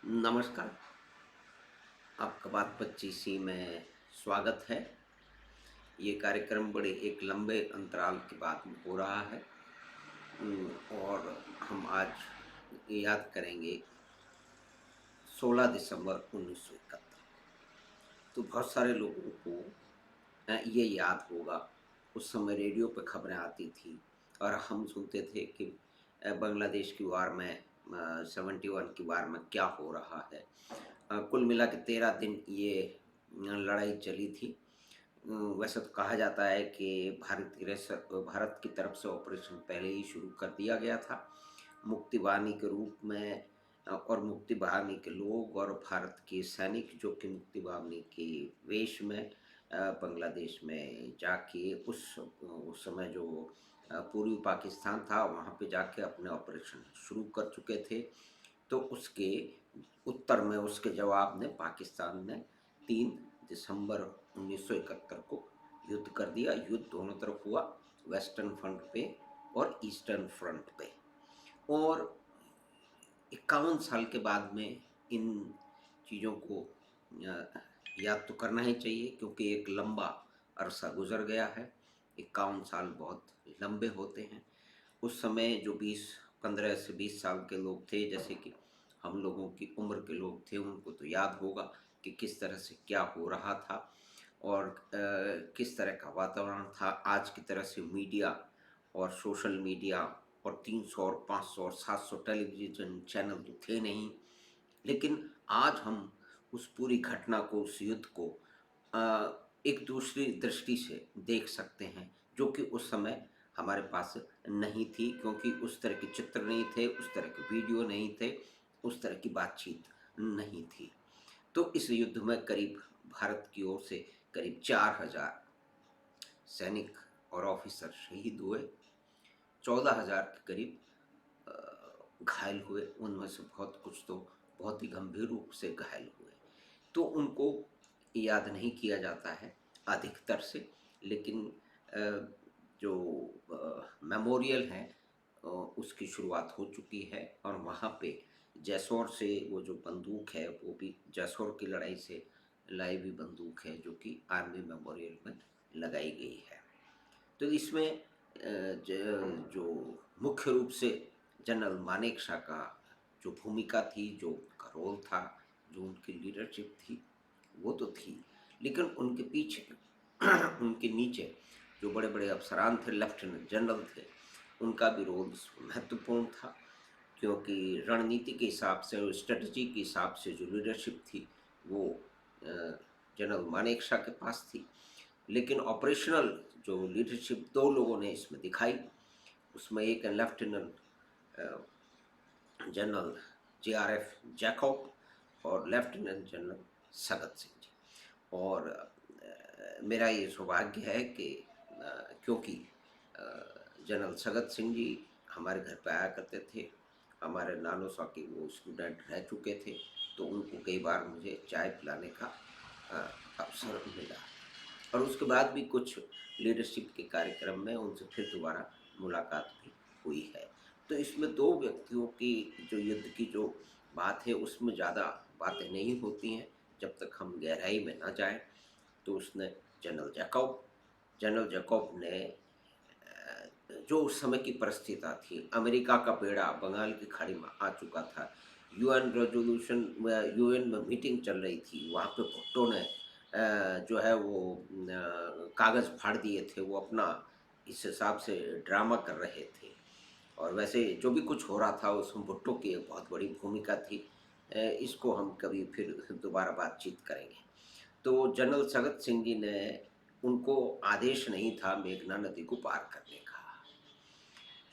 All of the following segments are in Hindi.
नमस्कार, आपका बात 25 में स्वागत है। ये कार्यक्रम बड़े एक लंबे अंतराल के बाद में हो रहा है। और हम आज याद करेंगे 16 दिसंबर 1971 को। तो बहुत सारे लोगों को ये याद होगा, उस समय रेडियो पे खबरें आती थी और हम सुनते थे कि बांग्लादेश की वार में 71 की वार में क्या हो रहा है। कुल मिला के 13 दिन ये लड़ाई चली थी। वैसे तो कहा जाता है कि भारत की तरफ से ऑपरेशन पहले ही शुरू कर दिया गया था, मुक्ति वाहिनी के रूप में। और मुक्ति वाहिनी के लोग और भारत के सैनिक जो कि मुक्ति वाहिनी के वेश में बांग्लादेश में जाके उस समय जो पूर्वी पाकिस्तान था वहाँ पे जाके अपने ऑपरेशन शुरू कर चुके थे। तो उसके उत्तर में उसके जवाब में पाकिस्तान ने 3 दिसंबर 1971 को युद्ध कर दिया। युद्ध दोनों तरफ हुआ, वेस्टर्न फ्रंट पे और ईस्टर्न फ्रंट पे। और 51 साल के बाद में इन चीज़ों को याद तो करना ही चाहिए, क्योंकि एक लंबा अरसा गुजर गया है। 51 साल बहुत लंबे होते हैं। उस समय जो 15 से 20 साल के लोग थे, जैसे कि हम लोगों की उम्र के लोग थे, उनको तो याद होगा कि किस तरह से क्या हो रहा था और किस तरह का वातावरण था। आज की तरह से मीडिया और सोशल मीडिया और 300 और 500 और 700 टेलीविज़न चैनल तो थे नहीं। लेकिन आज हम उस पूरी घटना को, उस युद्ध को एक दूसरी दृष्टि से देख सकते हैं, जो कि उस समय हमारे पास नहीं थी, क्योंकि उस तरह के चित्र नहीं थे, उस तरह के वीडियो नहीं थे, उस तरह की बातचीत नहीं थी। तो इस युद्ध में करीब भारत की ओर से करीब 4000 सैनिक और ऑफिसर शहीद हुए, 14,000 के करीब घायल हुए। उनमें से बहुत कुछ तो बहुत ही गंभीर रूप से घायल हुए। तो उनको याद नहीं किया जाता है अधिकतर से। लेकिन अ, जो मेमोरियल है उसकी शुरुआत हो चुकी है और वहाँ पे जैसौर से वो जो बंदूक है, वो भी जैसौर की लड़ाई से लाई हुई बंदूक है, जो कि आर्मी मेमोरियल में लगाई गई है। तो इसमें जो मुख्य रूप से जनरल मानेकशॉ का जो भूमिका थी, जो उनका रोल था, जो उनकी लीडरशिप थी, वो तो थी। लेकिन उनके पीछे उनके नीचे जो बड़े-बड़े अफ़सरान थे, लेफ्टिनेंट जनरल थे, उनका भी रोल महत्वपूर्ण था, क्योंकि रणनीति के हिसाब से और स्ट्रैटेजी के हिसाब से जो लीडरशिप थी, वो अ, जनरल मानेकशॉ के पास थी। लेकिन ऑपरेशनल जो लीडरशिप 2 लोगों ने इसमें दिखाई, उसमें एक है लेफ्टिनेंट जनरल जेआरएफ जैकब और लेफ्टिनेंट जनरल सगत सिंह जी। और मेरा ये सौभाग्य है कि क्योंकि जनरल सगत सिंह जी हमारे घर पे आया करते थे, हमारे नानोसा के वो स्टूडेंट रह चुके थे, तो उनको कई बार मुझे चाय पिलाने का अ, अवसर मिला। और उसके बाद भी कुछ लीडरशिप के कार्यक्रम में उनसे फिर दोबारा मुलाकात भी हुई है। तो इसमें 2 व्यक्तियों की जो युद्ध की जो बात है, उसमें ज़्यादा बातें नहीं होती हैं, जब तक हम गहराई में ना जाएँ। तो उसने जनरल जैकब ने जो उस समय की परिस्थिति थी, अमेरिका का बेड़ा बंगाल की खाड़ी में आ चुका था। यूएन में मीटिंग चल रही थी, वहाँ पे भुट्टो ने जो है वो कागज़ फाड़ दिए थे, वो अपना इस हिसाब से ड्रामा कर रहे थे। और वैसे जो भी कुछ हो रहा था उसमें भुट्टो की एक बहुत बड़ी भूमिका थी। इसको हम कभी फिर दोबारा बातचीत करेंगे। तो जनरल सगत सिंह जी ने उनको आदेश नहीं था मेघना नदी को पार करने का।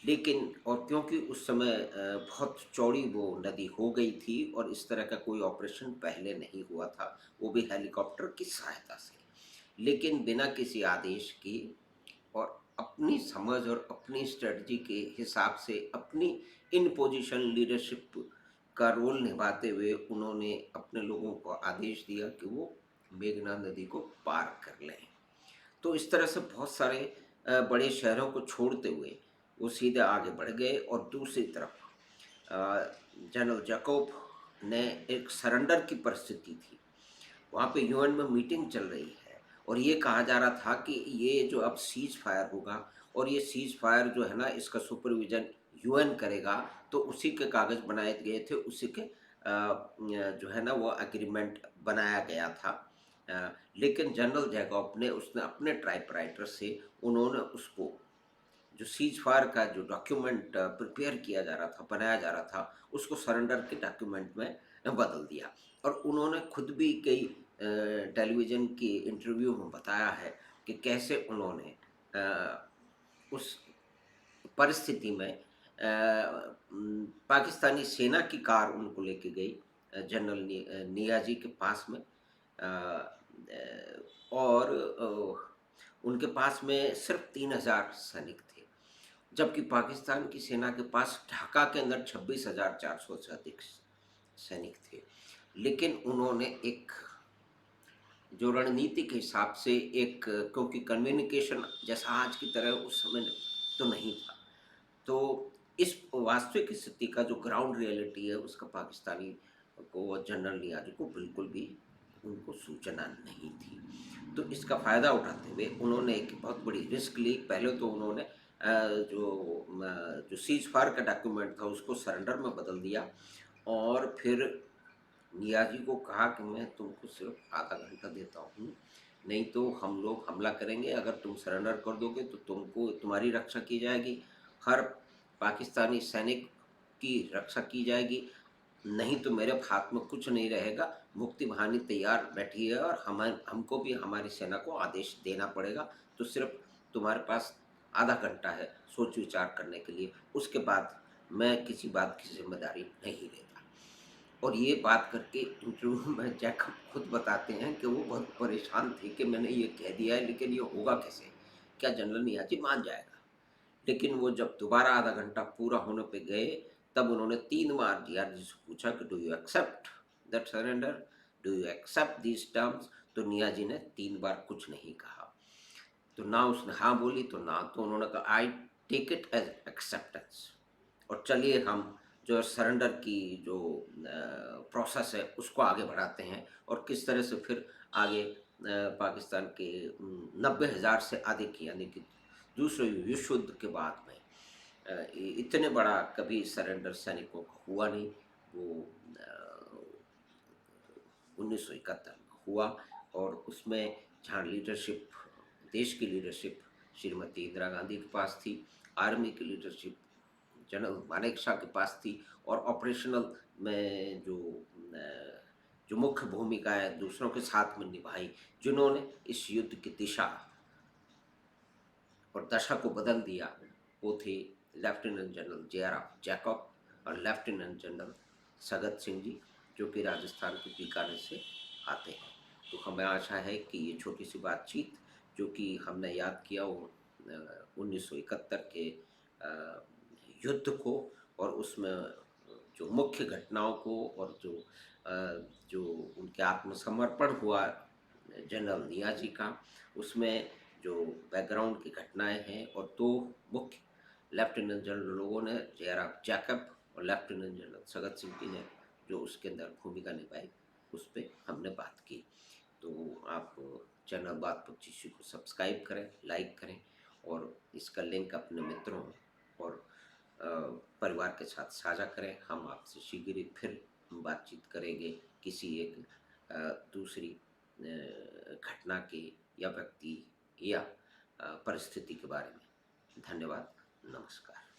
लेकिन और क्योंकि उस समय बहुत चौड़ी वो नदी हो गई थी और इस तरह का कोई ऑपरेशन पहले नहीं हुआ था, वो भी हेलीकॉप्टर की सहायता से। लेकिन बिना किसी आदेश के और अपनी समझ और अपनी स्ट्रेटजी के हिसाब से अपनी इन पोजीशन लीडरशिप का रोल निभाते हुए उन्होंने अपने लोगों को आदेश दिया कि वो मेघना नदी को पार कर लें। तो इस तरह से बहुत सारे बड़े शहरों को छोड़ते हुए वो सीधे आगे बढ़ गए और दूसरी तरफ जनरल जैकब ने एक सरेंडर की परिस्थिति थी। वहाँ पे यूएन में मीटिंग चल रही है और ये कहा जा रहा था कि ये जो अब सीज फायर होगा और ये सीज फायर जो है ना इसका सुपरविजन यूएन करेगा, तो उसी के कागज बनाए गए थे, उसी के जो है ना वो एग्रीमेंट बनाया गया था। लेकिन जनरल जैकब ने उसने अपने टाइपराइटर से उन्होंने उसको जो सीज फायर का जो डॉक्यूमेंट प्रिपेयर किया जा रहा था, बनाया जा रहा था, उसको सरेंडर के डॉक्यूमेंट में बदल दिया। और उन्होंने खुद भी कई टेलीविज़न की इंटरव्यू में बताया है कि कैसे उन्होंने उस परिस्थिति में पाकिस्तानी सेना की कार उनको लेके गई जनरल नियाज़ी के पास में, और उनके पास में सिर्फ 3000 सैनिक थे, जबकि पाकिस्तान की सेना के पास ढाका के अंदर 26,400 से अधिक सैनिक थे। लेकिन उन्होंने एक जो रणनीति के हिसाब से एक, क्योंकि कम्युनिकेशन जैसा आज की तरह उस समय तो नहीं था, तो इस वास्तविक स्थिति का जो ग्राउंड रियलिटी है उसका पाकिस्तानी को और जनरल नियाज़ी को बिल्कुल भी उनको सूचना नहीं थी। तो इसका फ़ायदा उठाते हुए उन्होंने एक बहुत बड़ी रिस्क ली। पहले तो उन्होंने जो सीज़ फायर का डॉक्यूमेंट था उसको सरेंडर में बदल दिया और फिर नियाज़ी को कहा कि मैं तुमको सिर्फ आधा घंटा देता हूँ, नहीं तो हम लोग हमला करेंगे, अगर तुम सरेंडर कर दोगे तो तुमको तुम्हारी रक्षा की जाएगी, हर पाकिस्तानी सैनिक की रक्षा की जाएगी, नहीं तो मेरे हाथ में कुछ नहीं रहेगा, मुक्ति वाहिनी तैयार बैठी है और हमको भी हमारी सेना को आदेश देना पड़ेगा, तो सिर्फ तुम्हारे पास आधा घंटा है सोच विचार करने के लिए, उसके बाद मैं किसी बात की ज़िम्मेदारी नहीं लेता। और ये बात करके इंटरव्यू में जैकब खुद बताते हैं कि वो बहुत परेशान थे कि मैंने ये कह दिया है, लेकिन ये होगा कैसे? क्या जनरल नियाज़ी मान जाएगा? लेकिन वो जब दोबारा आधा घंटा पूरा होने पे गए, तब उन्होंने 3 बार जीआरजी से पूछा कि do you accept that surrender? Do you accept these terms? तो नियाज़ी ने 3 बार कुछ नहीं कहा। तो ना उसने हाँ बोली तो ना, तो उन्होंने कहा I take it as acceptance, और चलिए हम जो सरेंडर की जो प्रोसेस है उसको आगे बढ़ाते हैं और किस तरह से फिर आगे पाकिस्तान के 90,000 से अधिक, यानी कि दूसरे विश्व युद्ध के बाद में इतने बड़ा कभी सरेंडर सैनिकों का हुआ नहीं। वो 1971 में हुआ और उसमें जहाँ लीडरशिप, देश की लीडरशिप श्रीमती इंदिरा गांधी के पास थी, आर्मी की लीडरशिप जनरल मानेकशॉ के पास थी, और ऑपरेशनल में जो मुख्य भूमिकाएं दूसरों के साथ में निभाई, जिन्होंने इस युद्ध की दिशा और दशा को बदल दिया, वो थे लेफ्टिनेंट जनरल जे.आर.एफ. जैकब और लेफ्टिनेंट जनरल सगत सिंह जी, जो कि राजस्थान के बीकानेर से आते हैं। तो हमें आशा है कि ये छोटी सी बातचीत जो कि हमने याद किया वो 1971 के युद्ध को और उसमें जो मुख्य घटनाओं को और जो उनके आत्मसमर्पण हुआ जनरल नियाज़ी का, उसमें जो बैकग्राउंड की घटनाएं हैं, और 2 मुख्य लेफ्टिनेंट जनरल लोगों ने, जे.आर.एफ. जैकब और लेफ्टिनेंट जनरल सगत सिंह जी ने जो उसके अंदर भूमिका निभाई, उस पे हमने बात की। तो आप चैनल बात 25 को सब्सक्राइब करें, लाइक करें और इसका लिंक अपने मित्रों और अ, परिवार के साथ साझा करें। हम आपसे शीघ्र ही फिर बातचीत करेंगे किसी एक दूसरी घटना के या व्यक्ति या परिस्थिति के बारे में। धन्यवाद, नमस्कार।